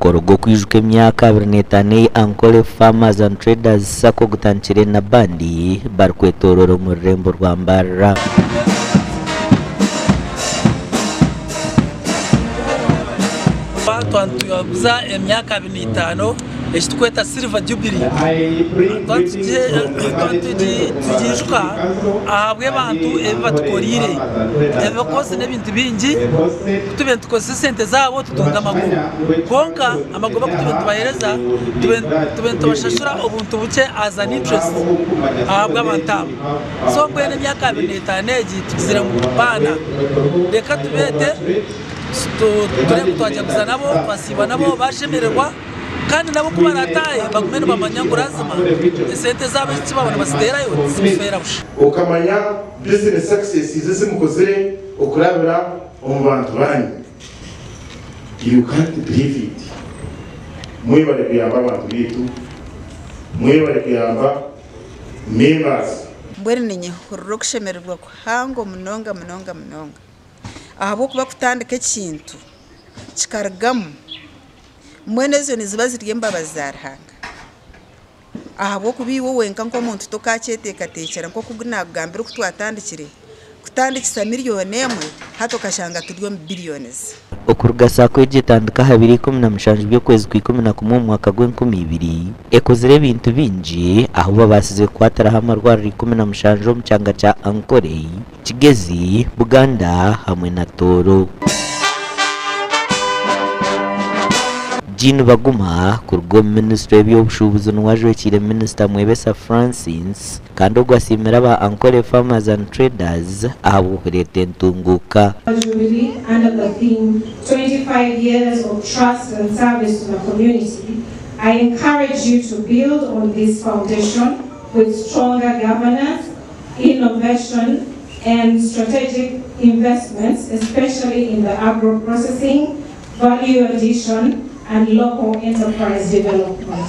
omukoro gwo kwijuka emyaka 25 Ankole Farmers and Traders Sacco gutankire na bandi bari kwetorora mu rurembo rwa Mbarara. Twantuyaguza emyaka 25 ekikweta Silver Jubilee tugijuka ahabwe bantu ebatukorire ebekoze n'ebintu bingi tube tukoze sente zabo tutunga amagoba konka amagoba kutube tubahereza tube tubashashura obuntu buke as an interest ahabwe abantu so mbene emyaka 25 tugizira mu bana reka tubete turebe twajya gusa nabo twasiba nabo bashemererwa kandi nabo kuba nataye bagumene bamanyangura azima sente zabo zibabona basiterayo zibifera busha ukamanya business success izese mukozere okurabira omubantu banyu you can't believe it mwibare kuyamba abantu bitu mwibare kuyamba members mbwene ninye hururo kushemererwa kuhango munonga ahabo kuba kutandika ekintu kikargamu mwene zo niziba ziriyemba bazarhanga ahabo kubiwo wenka nko muntu tokacyetekatecera nko kugunagambira kutwatandikire kutandikisa miliyoni emwe hato kashanga turiyo billions okuruga sako igitandika 2017 by'okwezi kwa 11 mu mwaka gwa 2020 ekozere ebintu bingi aho babasize kwatara hamarwara 17 mu cyanga cya Ankole Kigezi Buganda hamwe na Toro. Jean Baguma kurgo Ministry y'Obushubuzi n'uwajwekire Minister Mwebesa Francis kandi ogwasimira aba Ankole Farmers and Traders abo leta ntunguka under the theme 25 years of trust and service to the community. I encourage you to build on this foundation with stronger governance, innovation and strategic investments, especially in the agro-processing, value addition and local enterprise development.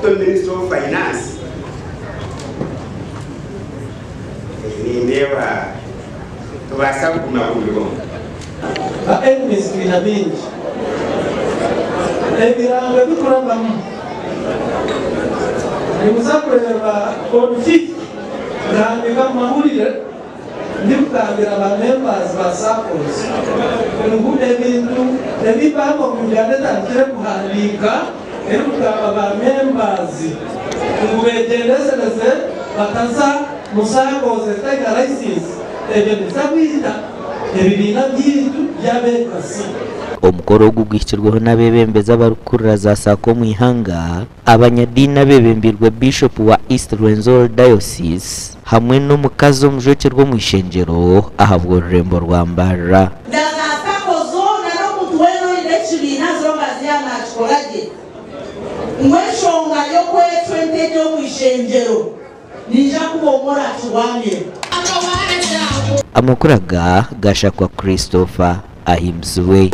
Minister of Finance Nimuzakureba konflict nandika mahurire ndikugambira ba members ba SACCOs ngude bintu nebibamo kujyana tire kuhandika erukaba ba members ngubegendesereze bataza SACCOs etaga license ebyo bizabita ebibina byintu byabekasi. Omukoro gugikirweho n'abebembeza barukurira za Sako mu ihanga abanyadini bebembirwe Bishop wa East Rwenzori Diocese hamwe n'umukazi omujokirwe mu ishenjero ahabwo ururembo rwa Mbarara. Daga Sako zona no muntu weno indechiri nazo baziyana chikoraje mweshonga yo kwetwenteje mu ishenjero ninja kubomora tuwanye Amakuraga gashakwa Christopher ahimzwe.